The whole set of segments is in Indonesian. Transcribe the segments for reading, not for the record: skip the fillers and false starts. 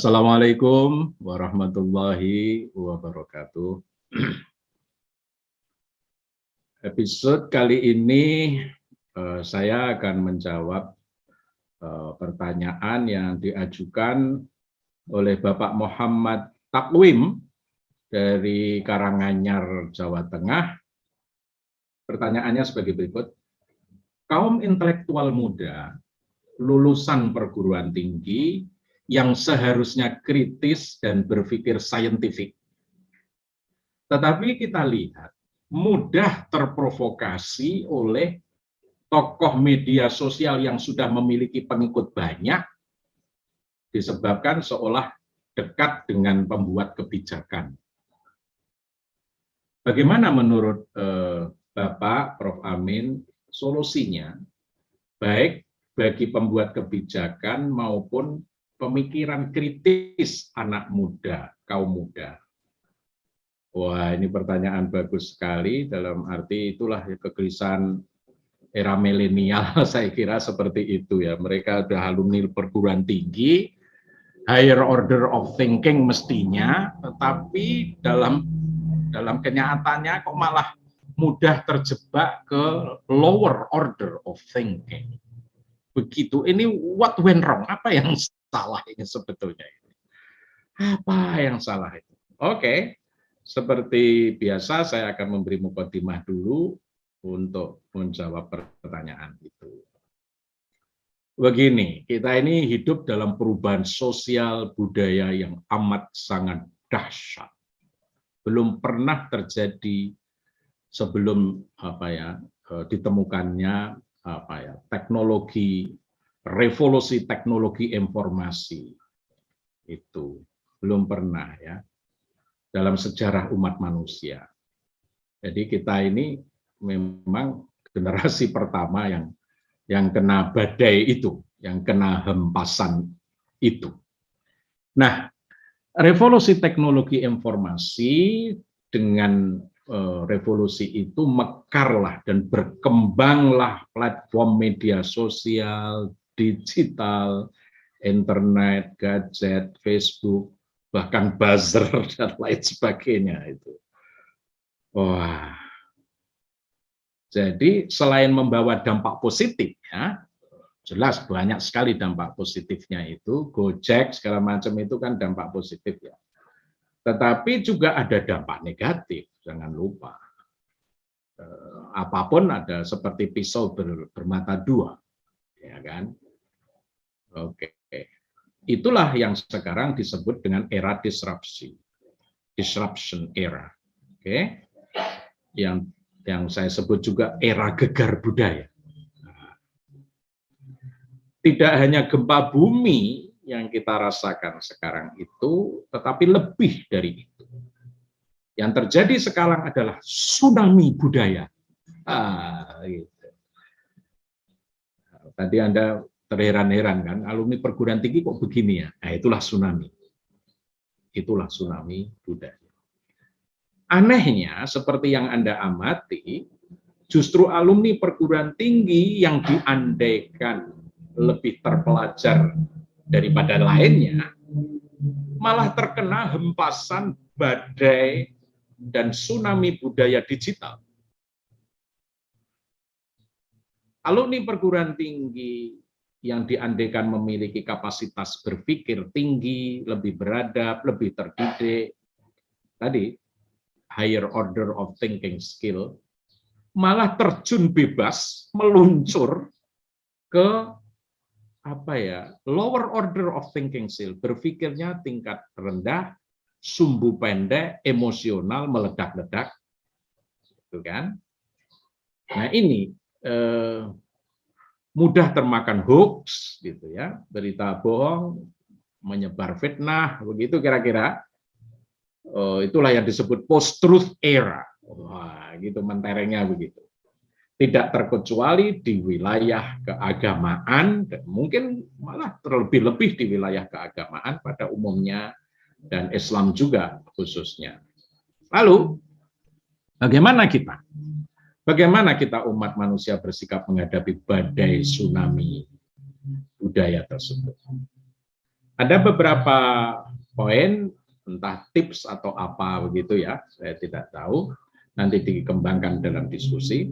Assalamualaikum warahmatullahi wabarakatuh. Episode kali ini saya akan menjawab pertanyaan yang diajukan oleh Bapak Muhammad Takwim dari Karanganyar, Jawa Tengah. Pertanyaannya sebagai berikut. Kaum intelektual muda lulusan perguruan tinggi yang seharusnya kritis dan berpikir saintifik. Tetapi kita lihat mudah terprovokasi oleh tokoh media sosial yang sudah memiliki pengikut banyak, disebabkan seolah dekat dengan pembuat kebijakan. Bagaimana menurut Bapak Prof. Amin solusinya, baik bagi pembuat kebijakan maupun pemikiran kritis anak muda, kaum muda? Wah, ini pertanyaan bagus sekali, dalam arti itulah kegelisahan era milenial, saya kira seperti itu ya. Mereka sudah alumni perguruan tinggi, higher order of thinking mestinya, tetapi dalam kenyataannya kok malah mudah terjebak ke lower order of thinking. Begitu, ini what went wrong? Apa yang salah ini sebetulnya? Apa yang salah itu? Oke, seperti biasa saya akan memberi mukadimah dulu untuk menjawab pertanyaan itu. Begini, kita ini hidup dalam perubahan sosial budaya yang amat sangat dahsyat. Belum pernah terjadi sebelum ditemukannya teknologi, revolusi teknologi informasi itu belum pernah ya dalam sejarah umat manusia. Jadi kita ini memang generasi pertama yang kena badai itu, yang kena hempasan itu. Nah, revolusi teknologi informasi dengan revolusi itu mekarlah dan berkembanglah platform media sosial, digital, internet, gadget, Facebook, bahkan buzzer dan lain sebagainya itu. Wah. Jadi selain membawa dampak positif ya, jelas banyak sekali dampak positifnya itu, Gojek segala macam itu kan dampak positif ya. Tetapi juga ada dampak negatif, jangan lupa. Apapun ada seperti pisau bermata dua, ya kan? Oke. Itulah yang sekarang disebut dengan era disruption era. Oke. Yang saya sebut juga era gegar budaya. Tidak hanya gempa bumi yang kita rasakan sekarang itu, tetapi lebih dari itu. Yang terjadi sekarang adalah tsunami budaya. Gitu. Tadi Anda terheran-heran kan, alumni perguruan tinggi kok begini ya? Nah, itulah tsunami. Itulah tsunami budaya. Anehnya, seperti yang Anda amati, justru alumni perguruan tinggi yang diandaikan lebih terpelajar daripada lainnya, malah terkena hempasan badai dan tsunami budaya digital. Alumni perguruan tinggi yang diandaikan memiliki kapasitas berpikir tinggi, lebih beradab, lebih terdidik, tadi higher order of thinking skill, malah terjun bebas, meluncur ke lower order of thinking skill, berpikirnya tingkat rendah, sumbu pendek, emosional, meledak-ledak, gitu kan? Nah ini mudah termakan hoax, gitu ya, berita bohong, menyebar fitnah, begitu kira-kira. Itulah yang disebut post-truth era. Wah, gitu menterengnya begitu. Tidak terkecuali di wilayah keagamaan, dan mungkin malah terlebih-lebih di wilayah keagamaan pada umumnya, dan Islam juga khususnya. Lalu, bagaimana kita? Bagaimana kita umat manusia bersikap menghadapi badai tsunami budaya tersebut? Ada beberapa poin, entah tips atau apa begitu ya, saya tidak tahu, nanti dikembangkan dalam diskusi.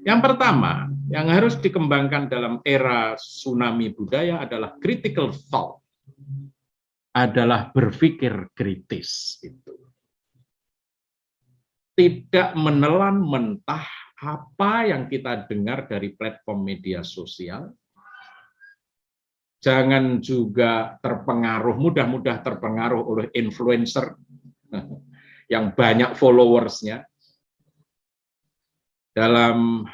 Yang pertama, yang harus dikembangkan dalam era tsunami budaya adalah critical thought, adalah berpikir kritis. Itu tidak menelan mentah apa yang kita dengar dari platform media sosial. Jangan juga terpengaruh, mudah terpengaruh oleh influencer yang banyak followersnya. Dalam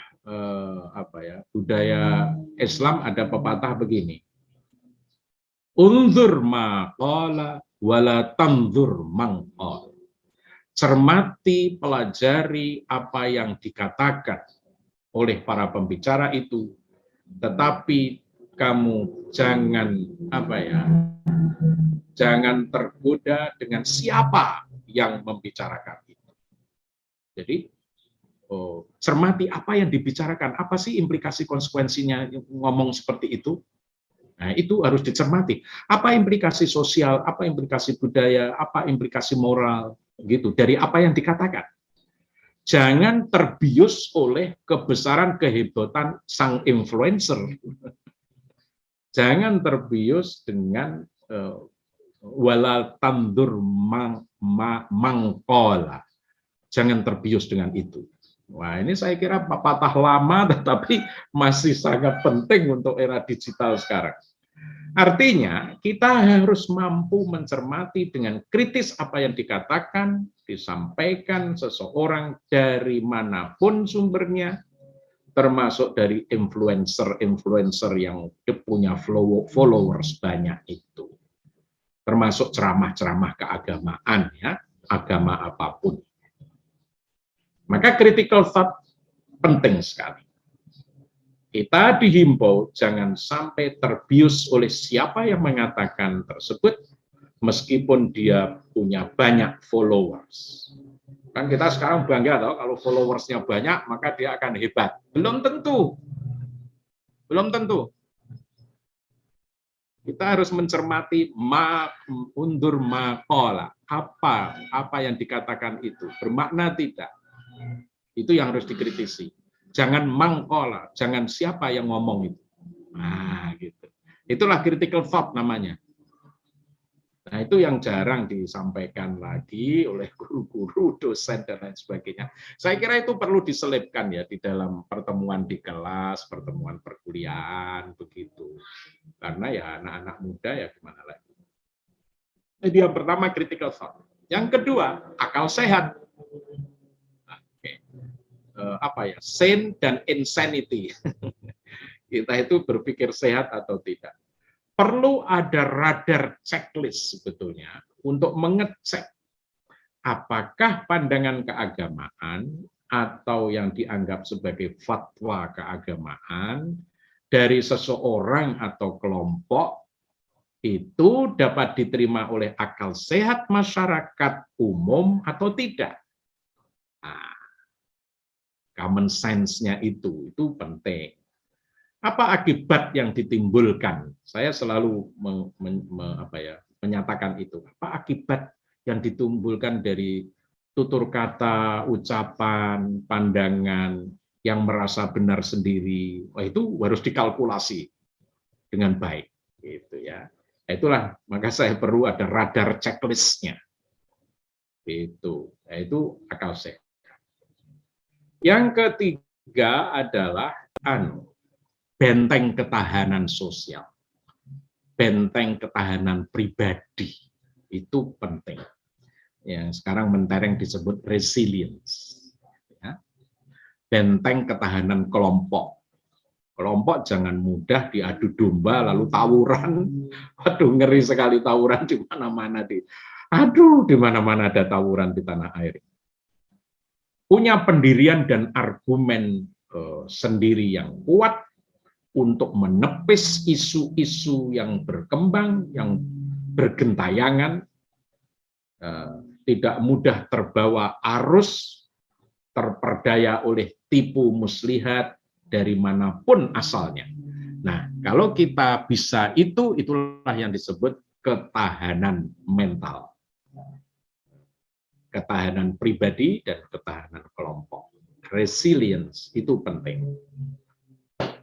budaya Islam ada pepatah begini, unzur ma qala wala tanzur man qala. Cermati, pelajari apa yang dikatakan oleh para pembicara itu, tetapi kamu jangan tergoda dengan siapa yang membicarakan itu. Jadi cermati apa yang dibicarakan, apa sih implikasi konsekuensinya ngomong seperti itu. Nah, itu harus dicermati. Apa implikasi sosial, apa implikasi budaya, apa implikasi moral, gitu, dari apa yang dikatakan. Jangan terbius oleh kebesaran kehebatan sang influencer. Jangan terbius dengan wala tandur mangkola. Jangan terbius dengan itu. Wah, ini saya kira pepatah lama tetapi masih sangat penting untuk era digital sekarang. Artinya, kita harus mampu mencermati dengan kritis apa yang dikatakan, disampaikan seseorang dari manapun sumbernya, termasuk dari influencer yang punya followers banyak itu. Termasuk ceramah-ceramah keagamaan, ya, agama apapun. Maka critical thought penting sekali. Kita dihimbau jangan sampai terbius oleh siapa yang mengatakan tersebut, meskipun dia punya banyak followers. Kan kita sekarang bangga toh, kalau followersnya banyak, maka dia akan hebat. Belum tentu. Belum tentu. Kita harus mencermati undur maqala. Apa yang dikatakan itu bermakna tidak? Itu yang harus dikritisi. Jangan mangkola, jangan siapa yang ngomong itu. Nah, gitu. Itulah critical thought namanya. Nah, itu yang jarang disampaikan lagi oleh guru-guru, dosen, dan lain sebagainya. Saya kira itu perlu diselipkan ya di dalam pertemuan di kelas, pertemuan perkuliahan, begitu. Karena ya anak-anak muda ya gimana lagi. Jadi yang pertama critical thought. Yang kedua, akal sehat. Sane dan insanity. Kita itu berpikir sehat atau tidak. Perlu ada radar checklist sebetulnya untuk mengecek apakah pandangan keagamaan atau yang dianggap sebagai fatwa keagamaan dari seseorang atau kelompok itu dapat diterima oleh akal sehat masyarakat umum atau tidak. Nah, common sense-nya itu penting. Apa akibat yang ditimbulkan? Saya selalu menyatakan itu. Apa akibat yang ditimbulkan dari tutur kata, ucapan, pandangan yang merasa benar sendiri? Wah, itu harus dikalkulasi dengan baik, gitu ya. Itulah maka saya perlu ada radar checklist-nya. Itu akal sehat. Yang ketiga adalah benteng ketahanan sosial, benteng ketahanan pribadi, itu penting. Yang sekarang mentereng disebut resilience. Ya. Benteng ketahanan kelompok. Kelompok jangan mudah diadu domba lalu tawuran. Waduh, ngeri sekali tawuran di mana-mana di mana-mana ada tawuran di tanah air. Punya pendirian dan argumen sendiri yang kuat untuk menepis isu-isu yang berkembang, yang bergentayangan, tidak mudah terbawa arus, terperdaya oleh tipu muslihat dari manapun asalnya. Nah, kalau kita bisa itulah yang disebut ketahanan mental, ketahanan pribadi dan ketahanan kelompok. Resilience itu penting.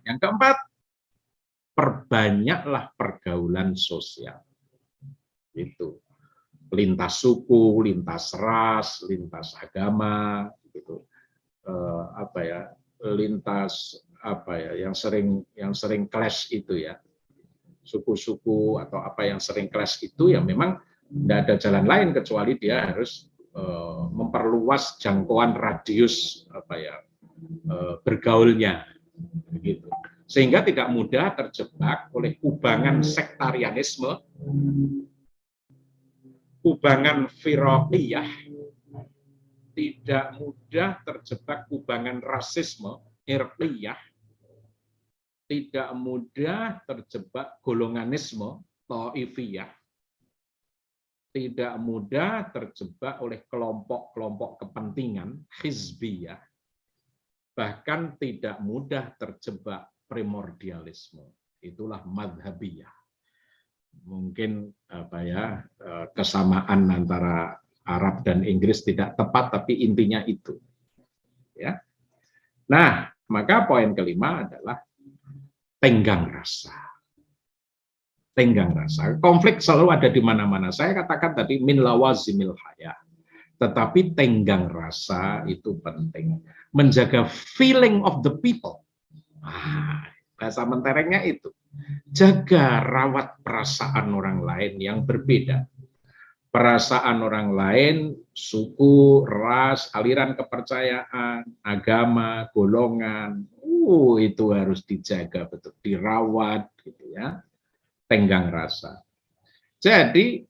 Yang keempat, perbanyaklah pergaulan sosial. Itu lintas suku, lintas ras, lintas agama, gitu. Lintas yang sering clash itu ya, suku-suku atau apa yang sering clash itu ya memang tidak ada jalan lain kecuali dia harus memperluas jangkauan radius bergaulnya, begitu. Sehingga tidak mudah terjebak oleh kubangan sektarianisme, kubangan firaqiyah, tidak mudah terjebak kubangan rasisme, irqiyah, tidak mudah terjebak golonganisme, taifiyah, tidak mudah terjebak oleh kelompok-kelompok kepentingan, hizbiyah, bahkan tidak mudah terjebak primordialisme. Itulah madhabiyah. Mungkin kesamaan antara Arab dan Inggris tidak tepat, tapi intinya itu. Ya. Nah, maka poin kelima adalah tenggang rasa. Tenggang rasa. Konflik selalu ada di mana-mana. Saya katakan tadi min lawazimil haya. Tetapi tenggang rasa itu penting. Menjaga feeling of the people. Bahasa menterengnya itu. Jaga rawat perasaan orang lain yang berbeda. Perasaan orang lain, suku, ras, aliran kepercayaan, agama, golongan, itu harus dijaga betul, dirawat, gitu ya. Tenggang rasa. Jadi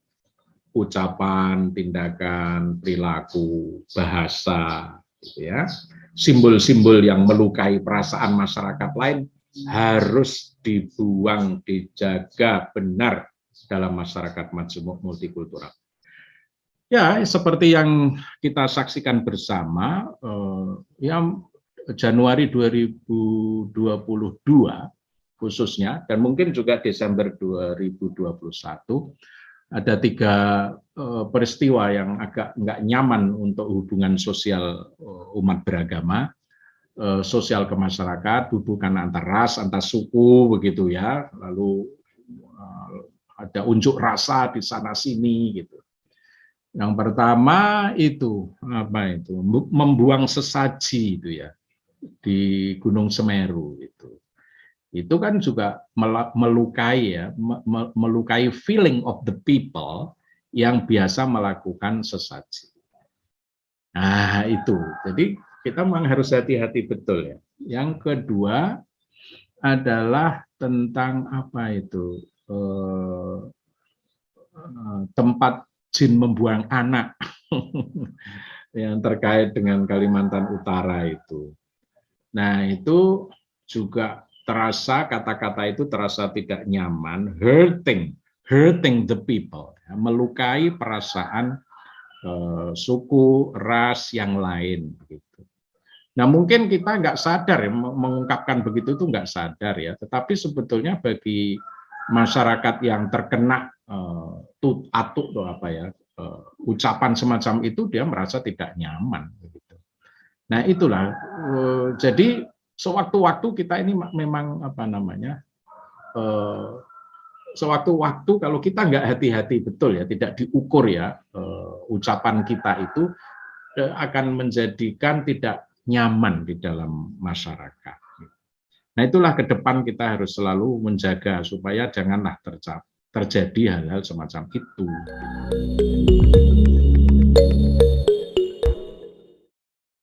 ucapan, tindakan, perilaku, bahasa, gitu ya, simbol-simbol yang melukai perasaan masyarakat lain harus dibuang, dijaga benar dalam masyarakat majemuk multikultural. Ya, seperti yang kita saksikan bersama, yang Januari 2022 khususnya, dan mungkin juga Desember 2021, ada 3 peristiwa yang agak nggak nyaman untuk hubungan sosial umat beragama, sosial kemasyarakat, hubungan antar ras, antar suku, begitu ya, lalu ada unjuk rasa di sana sini, gitu. Yang pertama itu membuang sesaji itu ya di Gunung Semeru itu kan juga melukai ya, melukai feeling of the people yang biasa melakukan sesaji. Nah itu, jadi kita memang harus hati-hati betul ya. Yang kedua adalah tentang tempat jin membuang anak yang terkait dengan Kalimantan Utara itu. Nah itu juga terasa, kata-kata itu terasa tidak nyaman, hurting the people, melukai perasaan suku, ras yang lain. Gitu. Nah mungkin kita nggak sadar ya, mengungkapkan begitu itu nggak sadar ya, tetapi sebetulnya bagi masyarakat yang terkena ucapan semacam itu, dia merasa tidak nyaman. Gitu. Nah itulah, jadi sewaktu-waktu kita ini memang sewaktu-waktu kalau kita nggak hati-hati betul ya, tidak diukur ya, ucapan kita itu akan menjadikan tidak nyaman di dalam masyarakat. Nah itulah ke depan kita harus selalu menjaga supaya janganlah terjadi hal-hal semacam itu.